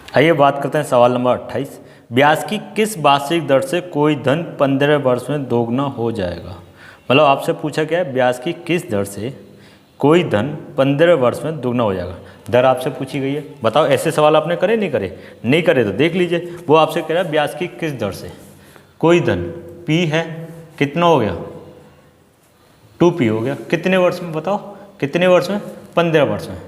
आइए बात करते हैं सवाल नंबर 28। ब्याज की किस वार्षिक दर से कोई धन 15 वर्ष में दोगुना हो जाएगा। मतलब आपसे पूछा क्या है, ब्याज की किस दर से कोई धन 15 वर्ष में दोगुना हो जाएगा। दर आपसे पूछी गई है, बताओ ऐसे सवाल आपने करे नहीं करे। नहीं करे तो देख लीजिए, वो आपसे कह रहा है ब्याज की किस दर से कोई धन P है, कितना हो गया 2P हो गया, कितने वर्ष में बताओ, कितने वर्ष में, 15 वर्ष में।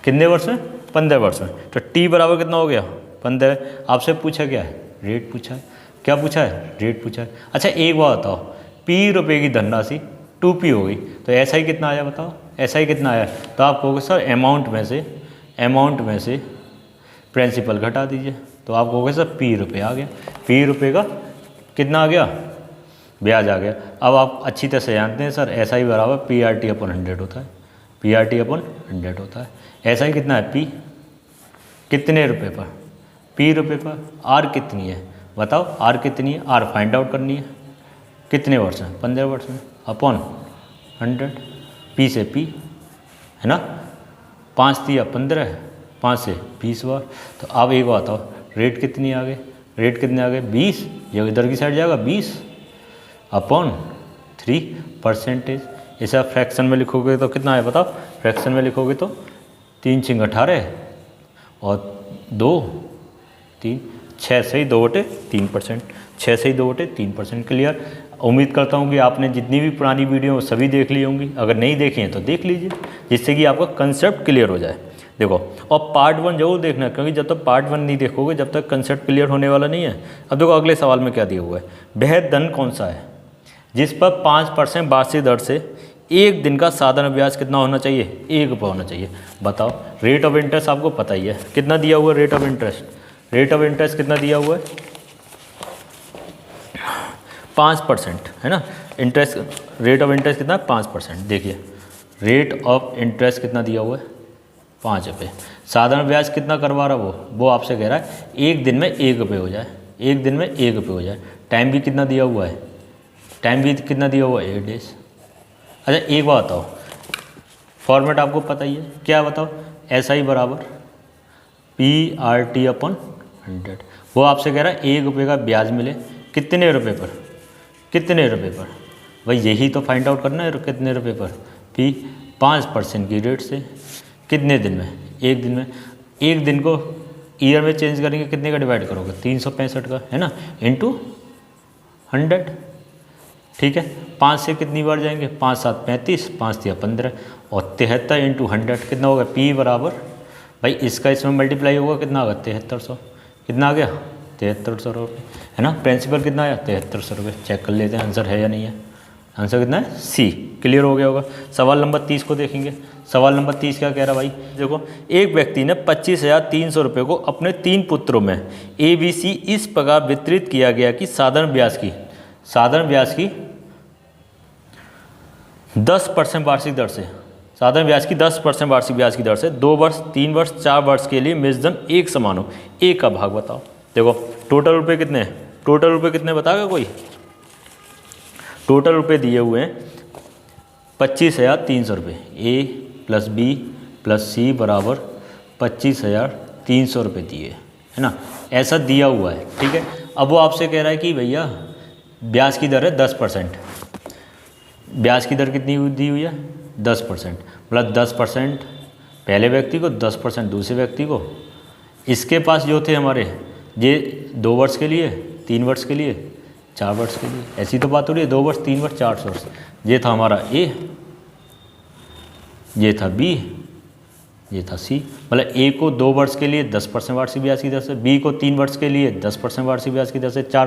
कितने वर्ष में, 15 वर्ष में। तो T बराबर कितना हो गया 15। आपसे पूछा क्या है, रेट पूछा है। क्या पूछा है, रेट पूछा है। अच्छा एक बात बताओ, P रुपये की धनराशि 2P हो गई तो ऐसा ही कितना आया बताओ, ऐसा ही कितना आया। तो आप कहोगे सर अमाउंट में से प्रिंसिपल घटा दीजिए, तो आप कहोगे सर P रुपये आ गया। P रुपये का कितना आ गया, ब्याज आ गया। अब आप अच्छी तरह से जानते हैं सर ऐसा ही बराबर PRT/100 होता है, PRT/100 होता है। ऐसा ही कितना है, P कितने रुपए पर, P रुपये पर। R कितनी है बताओ, R कितनी है, R फाइंड आउट करनी है। कितने वर्ष में, 15 वर्ष में, अपॉन 100। P से P है ना, 5 दिया 15, 5 से 20 बार। तो अब एक बात बताओ, रेट कितनी आ गई, रेट कितने आ गए 20, ये इधर की साइड जाएगा 20 अपॉन 3%। इसे आप फ्रैक्शन में लिखोगे तो कितना है बताओ, फ्रैक्शन में लिखोगे तो 3 × 18 और 2 3 6 से ही 2/3%, 6 से ही 2/3%। क्लियर। उम्मीद करता हूँ कि आपने जितनी भी पुरानी वीडियो सभी देख ली होंगी, अगर नहीं देखी हैं तो देख लीजिए, जिससे कि आपका कंसेप्ट क्लियर हो जाए। देखो, और पार्ट 1 जरूर देखना, क्योंकि जब तक पार्ट 1 नहीं देखोगे जब तक कंसेप्ट क्लियर होने वाला नहीं है। अब देखो अगले सवाल में क्या दिया हुआ है, वह धन कौन सा है जिस पर 5% वार्षिक दर से एक दिन का साधारण ब्याज कितना होना चाहिए, 1 रुपये होना चाहिए। बताओ, रेट ऑफ इंटरेस्ट आपको पता ही है कितना दिया हुआ है, rate of interest, rate of interest कितना दिया हुआ है 5% है ना। इंटरेस्ट, रेट ऑफ इंटरेस्ट कितना है 5%। देखिए रेट ऑफ इंटरेस्ट कितना दिया हुआ है 5 रुपये। साधारण ब्याज कितना करवा रहा वो आपसे कह रहा है एक दिन में 1 रुपये हो जाए, एक दिन में 1 रुपये हो जाए। टाइम भी कितना दिया हुआ है, टाइम भी कितना दिया हुआ है 8 डेज। अच्छा एक बात बताओ, फॉर्मेट आपको पता ही है क्या, बताओ SI बराबर PRT/100। वो आपसे कह रहा है 1 रुपये का ब्याज मिले कितने रुपये पर, कितने रुपये पर। भाई यही तो फाइंड आउट करना है, कितने रुपये पर। P 5% की रेट से कितने दिन में, एक दिन में। एक दिन को ईयर में चेंज करेंगे, कितने का डिवाइड करोगे 365 का है ना, इंटू 100। ठीक है, 5 से कितनी बार जाएंगे, 5 7 35, 5 दिया 15 और 73 इंटू 100 कितना होगा। P बराबर, भाई इसका इसमें मल्टीप्लाई होगा कितना होगा 7300। कितना आ गया 7300 रुपये है ना। प्रिंसिपल कितना आया 7300 रुपये। चेक कर लेते हैं आंसर है या नहीं है। आंसर कितना है C। क्लियर हो गया होगा। सवाल नंबर 30 को देखेंगे। सवाल नंबर 30 क्या कह रहा भाई, देखो एक व्यक्ति ने 25,300 रुपये को अपने 3 पुत्रों में ABC इस प्रकार वितरित किया गया कि साधारण ब्याज की 10% वार्षिक दर से, साधारण ब्याज की 10% वार्षिक ब्याज की दर से 2 वर्ष 3 वर्ष 4 वर्ष के लिए मेजधन एक समान हो। एक का भाग बताओ। देखो टोटल रुपए कितने हैं, टोटल रुपए कितने बताएगा कोई। टोटल रुपए दिए हुए हैं 25,300 रुपये। A + B + C बराबर 25,300 रुपये दिए है ना, ऐसा दिया हुआ है। ठीक है, अब वो आपसे कह रहा है कि भैया ब्याज की दर है 10%। ब्याज की दर कितनी दी हुई है 10%, मतलब 10% पहले व्यक्ति को, 10% दूसरे व्यक्ति को। इसके पास जो थे हमारे ये 2 वर्ष के लिए, 3 वर्ष के लिए, 4 वर्ष के लिए, ऐसी तो बात हो रही है 2 वर्ष 3 वर्ष 4 वर्ष। ये था हमारा A, ये था B, ये था C। मतलब A को 2 वर्ष के लिए 10% वार्षिक ब्याज की दर से, B को 3 वर्ष के लिए 10% वार्षिक ब्याज की दर से, C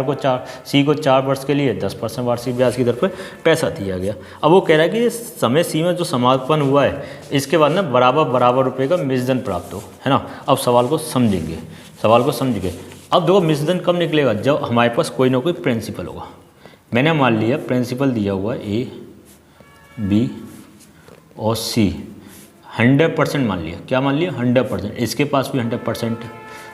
को 4 वर्ष के लिए 10% वार्षिक ब्याज की दर पर पैसा दिया गया। अब वो कह रहा है कि समय सीमा जो समापन हुआ है इसके बाद ना बराबर रुपये का मिश्रण प्राप्त हो, है ना। अब सवाल को समझेंगे, सवाल को समझेंगे। अब देखो मिश्रण कब निकलेगा, जब हमारे पास कोई ना कोई प्रिंसिपल होगा। मैंने मान लिया प्रिंसिपल दिया हुआ है A, B और C, 100% मान लिया। क्या मान लिया 100%। इसके पास भी 100%,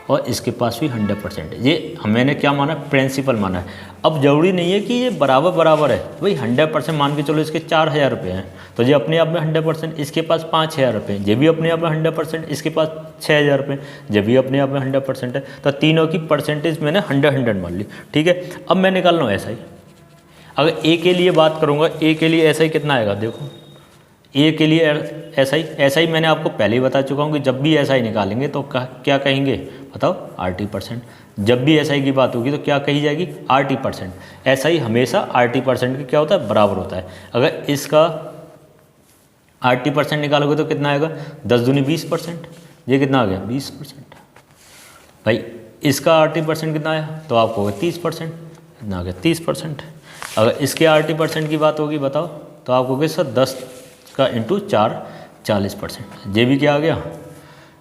और इसके पास भी 100% है। ये मैंने क्या माना, प्रिंसिपल माना है। अब ज़रूरी नहीं है कि ये बराबर बराबर है, भाई 100% मान के चलो इसके 4000 रुपये हैं तो ये अपने आप में 100%, इसके पास 5000 रुपये, ये भी अपने आप में 100%, इसके पास 6000 रुपये, ये भी अपने आप में 100% है। तो तीनों की परसेंटेज मैंने 100 मान ली, ठीक है। अब मैं निकाल रहा हूँ SI। अगर ए के लिए बात करूँगा, ए के लिए SI कितना आएगा, देखो ए के लिए SI मैंने आपको पहले ही बता चुका हूँ कि जब भी SI निकालेंगे तो क्या कहेंगे बताओ, RT%। जब भी SI की बात होगी तो क्या कही जाएगी, RT%। SI हमेशा RT% के क्या होता है, बराबर होता है। अगर इसका RT% निकालोगे तो कितना आएगा, 10 दूनी 20%, ये कितना आ गया 20%। भाई इसका RT% कितना आया तो आपको होगा 30%, कितना आ गया 30%। अगर इसके RT% की बात होगी बताओ तो आपको होगा सर 10 का इंटू 4 40%, ये भी क्या आ गया,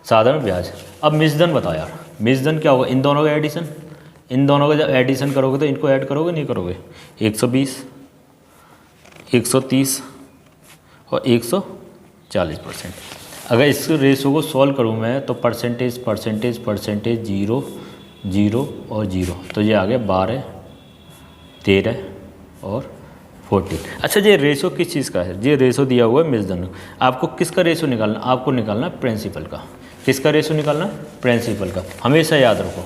साधारण ब्याज। अब मिश्रधन बताओ यार, मिश्रधन क्या होगा, इन दोनों का एडिशन, इन दोनों का जब एडिशन करोगे तो इनको ऐड करोगे नहीं करोगे, 120 130 और 140%। अगर इस रेशो को सॉल्व करूँ मैं तो परसेंटेज 0 0 और 0, तो ये आ गया 12 13 और 14। अच्छा ये रेशो किस चीज़ का है, ये रेशो दिया हुआ है मिश्रधन। आपको किसका रेशो निकालना, आपको निकालना है प्रिंसिपल का। किसका रेशो निकालना है, प्रिंसिपल का। हमेशा याद रखो,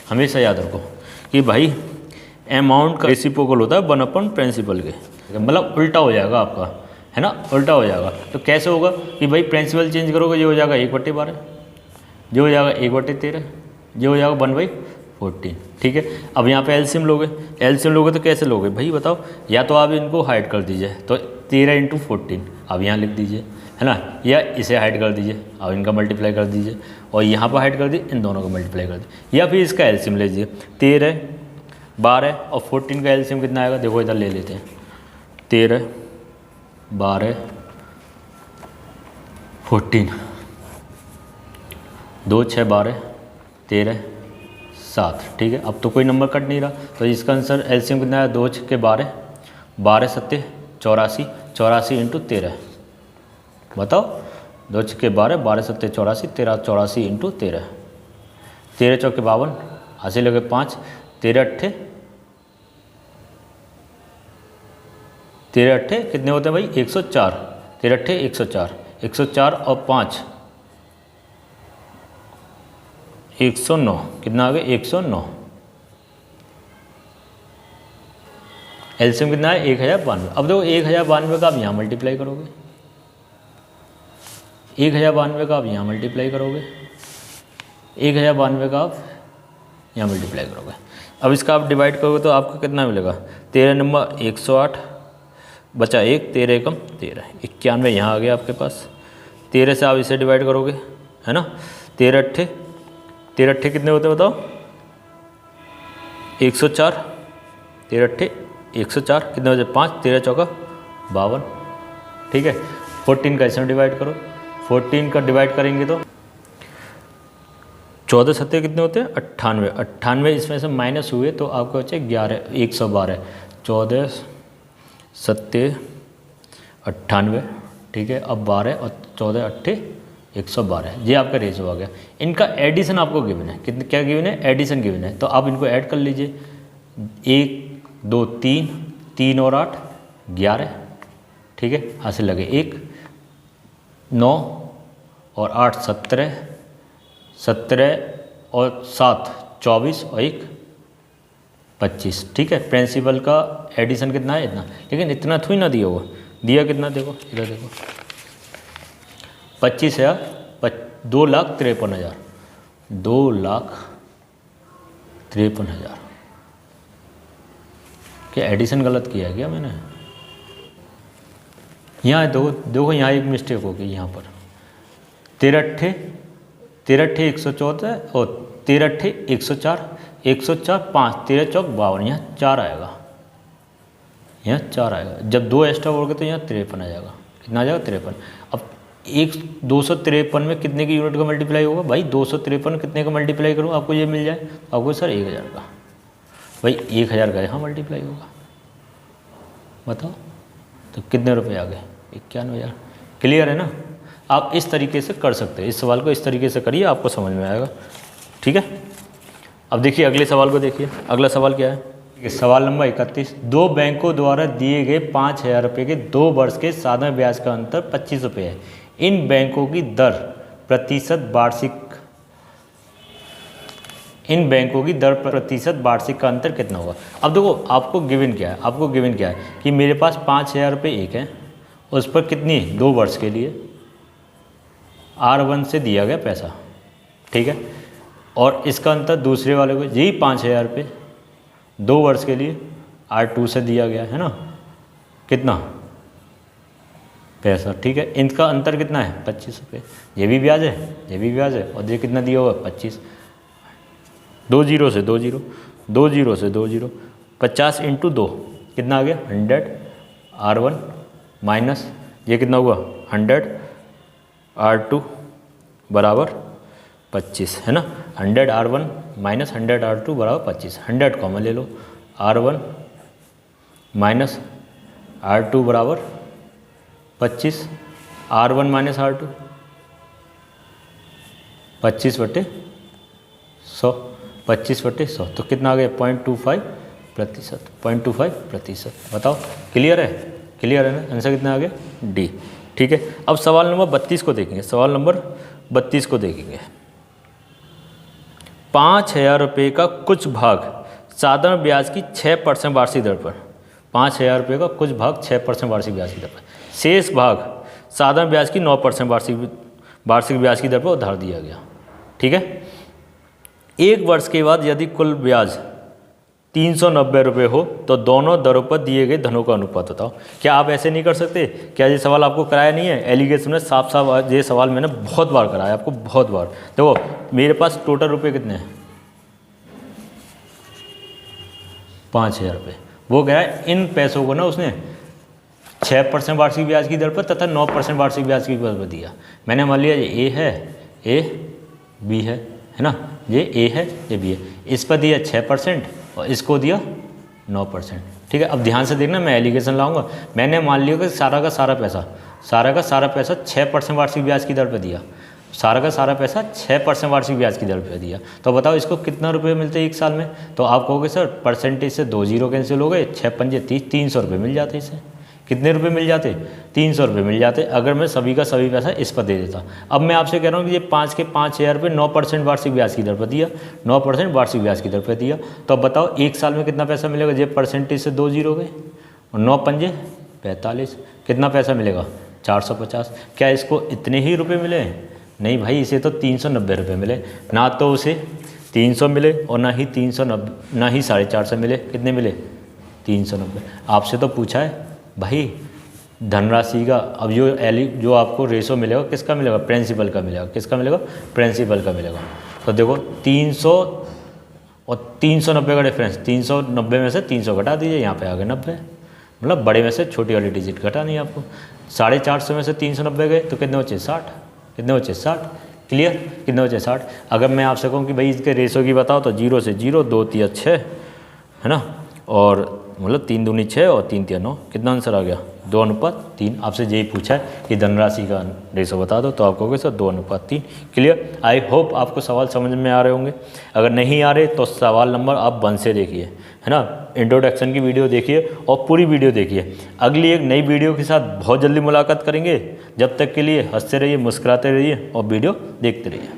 हमेशा याद रखो कि भाई अमाउंट का रेसिप्रोकल होता है 1/, प्रिंसिपल के, मतलब उल्टा हो जाएगा आपका, है ना, उल्टा हो जाएगा। तो कैसे होगा कि भाई प्रिंसिपल चेंज करोगे, ये हो जाएगा 1/12, ये हो जाएगा 1/13, ये हो जाएगा 1/14, ठीक है। अब यहाँ पे एलसीएम लोगे तो कैसे लोगे भाई बताओ, या तो आप इनको हाइड कर दीजिए तो 13 × 14 अब यहाँ लिख दीजिए, है ना, या इसे हाइड कर दीजिए, अब इनका मल्टीप्लाई कर दीजिए, और यहाँ पर हाइड कर दीजिए, इन दोनों को मल्टीप्लाई कर दीजिए, या फिर इसका एलसीएम ले लीजिए। 13 12 और 14 का एलसीएम कितना आएगा, देखो इधर ले लेते हैं, 13 12 14, 2 6 12 13 7, ठीक है। अब तो कोई नंबर कट नहीं रहा, तो इसका आंसर एलसीएम कितना है, 2 6 12 12 7 84 84 × 13, बताओ 2 6 12 12 7 84 13 84 × 13, 13 4 52, हासिल हो गए 5, 13 8 13 8 कितने होते हैं भाई, 104, 13 8 104, 104 और 5 109, कितना आ गया 109। एलसीएम कितना है 1092। अब देखो 1092 का आप यहाँ मल्टीप्लाई करोगे, 1092 का आप यहाँ मल्टीप्लाई करोगे, 1092 का आप यहाँ मल्टीप्लाई करोगे। अब इसका आप डिवाइड करोगे तो आपको कितना मिलेगा, 13 नंबर 108 बचा 1, 13 एकम 13, 91 यहाँ आ गया आपके पास। 13 से आप इसे डिवाइड करोगे, है ना, 13 8 कितने होते हैं बताओ, 104, 13 8 104 कितने बचे 5, 13 4 52, ठीक है। 14 का इसमें डिवाइड करो, 14 का डिवाइड करेंगे तो 14 7 कितने होते हैं 98, 98 इसमें से माइनस हुए तो आपको बचे 11 112, 14 7 98, ठीक है। अब 12 और 14 8 112, ये आपका रेशो आ गया। इनका एडिशन आपको गिवन है, कितने क्या गिवन है, एडिशन गिवन है, तो आप इनको ऐड कर लीजिए, 1 2 3 3 और 8 11, ठीक है, हासिल लगे 1 9 और 8 17 17 और 7 24 और 1 25, ठीक है। प्रिंसिपल का एडिशन कितना है, इतना, लेकिन इतना थोड़ी ना दिया हुआ, दिया कितना, देखो इधर देखो 25,000 2,53,000 2,53,000। क्या एडिशन गलत किया है क्या मैंने, यहाँ देखो यहाँ एक मिस्टेक होगी, यहाँ पर 13 8 114 और 13 8 104 104 5 13 4 52, यहाँ 4 आएगा, यहाँ 4 आएगा। जब 2 एक्स्ट्रा हो गए तो यहाँ 53 आ जाएगा, कितना आ जाएगा 53। अब 253 में कितने की यूनिट का मल्टीप्लाई होगा भाई, 253 कितने का मल्टीप्लाई करूँ आपको ये मिल जाए, आपको सर 1000 का, भाई 1000 का यहाँ मल्टीप्लाई होगा, बताओ तो कितने रुपए आ गए 91,000। क्लियर है ना, आप इस तरीके से कर सकते हैं, इस सवाल को इस तरीके से करिए, आपको समझ में आएगा, ठीक है। अब देखिए अगले सवाल को देखिए, अगला सवाल क्या है, सवाल नंबर 31, दो बैंकों द्वारा दिए गए 5,000 रुपये के 2 वर्ष के साधारण ब्याज का अंतर 25 रुपये है। इन बैंकों की दर प्रतिशत वार्षिक का अंतर कितना होगा। अब देखो आपको गिवन क्या है, कि मेरे पास 5,000 रुपये एक है, उस पर कितनी 2 वर्ष के लिए R1 से दिया गया पैसा, ठीक है, और इसका अंतर दूसरे वाले को यही 5,000 रुपये 2 वर्ष के लिए R2 से दिया गया है ना, कितना पैसा, ठीक है। इनका अंतर कितना है 25 रुपये, ये भी ब्याज है, और ये कितना दिया होगा 25, 2 जीरो से 2 जीरो, 2 जीरो से 2 जीरो, 50 × 2 कितना आ गया 100 R1 माइनस ये कितना हुआ 100 R2 बराबर 25 है ना, 100 R1 माइनस 100 R2 बराबर 25, 100 कॉमन ले लो, R1 माइनस R2 बराबर 25, R1 माइनस R2 25/100, 25/100 तो कितना आ गया 0.25%, बताओ क्लियर है ना, आंसर कितना आ गया डी, ठीक है। अब सवाल नंबर 32 को देखेंगे, 5,000 रुपये का कुछ भाग साधारण ब्याज की 6% वार्षिक दर पर, 5,000 रुपये का कुछ भाग 6% वार्षिक ब्याज की दर पर, शेष भाग साधारण ब्याज की 9% वार्षिक ब्याज की दर पर उधार दिया गया, ठीक है। 1 वर्ष के बाद यदि कुल ब्याज 390 रुपये हो तो दोनों दरों पर दिए गए धनों का अनुपात बताओ। क्या आप ऐसे नहीं कर सकते? क्या ये सवाल आपको कराया नहीं है? एलिगेशन में साफ साफ ये सवाल मैंने बहुत बार कराया आपको, बहुत बार। देखो मेरे पास टोटल रुपये कितने हैं 5,000 रुपये। वो कह रहा है इन पैसों को ना उसने 6% वार्षिक ब्याज की दर पर तथा 9% वार्षिक ब्याज की दर पर दिया। मैंने मान लिया ये ए है, ए बी है ना, ये ए है ये बी है, इस पर दिया 6% और इसको दिया 9%, ठीक है। अब ध्यान से देखना, मैं एलिगेशन लाऊंगा। मैंने मान लिया कि सारा का सारा पैसा 6% वार्षिक ब्याज की दर पर दिया, सारा का सारा पैसा 6% वार्षिक ब्याज की दर पर दिया। तो बताओ इसको कितना रुपये मिलते हैं 1 साल में? तो आप कहोगे सर परसेंटेज से 2 जीरो कैंसिल हो गए, 6 पंजे 30, 300 रुपये मिल जाते इसे। कितने रुपए मिल जाते? 300 रुपये मिल जाते अगर मैं सभी का सभी पैसा इस पर दे देता। अब मैं आपसे कह रहा हूँ कि ये 5,000 रुपये 9% वार्षिक ब्याज की दर पर दिया, 9% वार्षिक ब्याज की दर पर दिया। तो अब बताओ 1 साल में कितना पैसा मिलेगा? ये परसेंटेज से 2 जीरो गए और 9 पंजे 45, कितना पैसा मिलेगा? 450। क्या इसको इतने ही रुपये मिले? नहीं भाई, इसे तो 390 रुपये मिले। ना तो उसे 300 मिले और ना ही 390, ना ही 450 मिले। कितने मिले? 390। आपसे तो पूछा है भाई धनराशि का। अब जो आपको रेशो मिलेगा किसका मिलेगा? प्रिंसिपल का मिलेगा। किसका मिलेगा? प्रिंसिपल का मिलेगा। तो देखो 300 और 390 का डिफरेंस, 390 में से 300 घटा दीजिए, यहाँ पे आ गए 90। मतलब बड़े में से छोटी वाली डिजिट घटानी है आपको। 450 में से 390 गए तो कितने बचे? 60। कितने बचे? 60। क्लियर? कितने बचे? 60। अगर मैं आपसे कहूँ कि भाई इसके रेशो की बताओ तो 0 से 0, 2 3 6 है ना, और मतलब 3 दूनी 6 और 3 3 9। कितना आंसर आ गया? 2:3। आपसे यही पूछा है कि धनराशि का रेशो बता दो, तो आप कहोगे सर 2:3। क्लियर? आई होप आपको सवाल समझ में आ रहे होंगे। अगर नहीं आ रहे तो सवाल नंबर आप 1 से देखिए, है ना, इंट्रोडक्शन की वीडियो देखिए और पूरी वीडियो देखिए। अगली एक नई वीडियो के साथ बहुत जल्दी मुलाकात करेंगे। जब तक के लिए हंसते रहिए, मुस्कुराते रहिए और वीडियो देखते रहिए।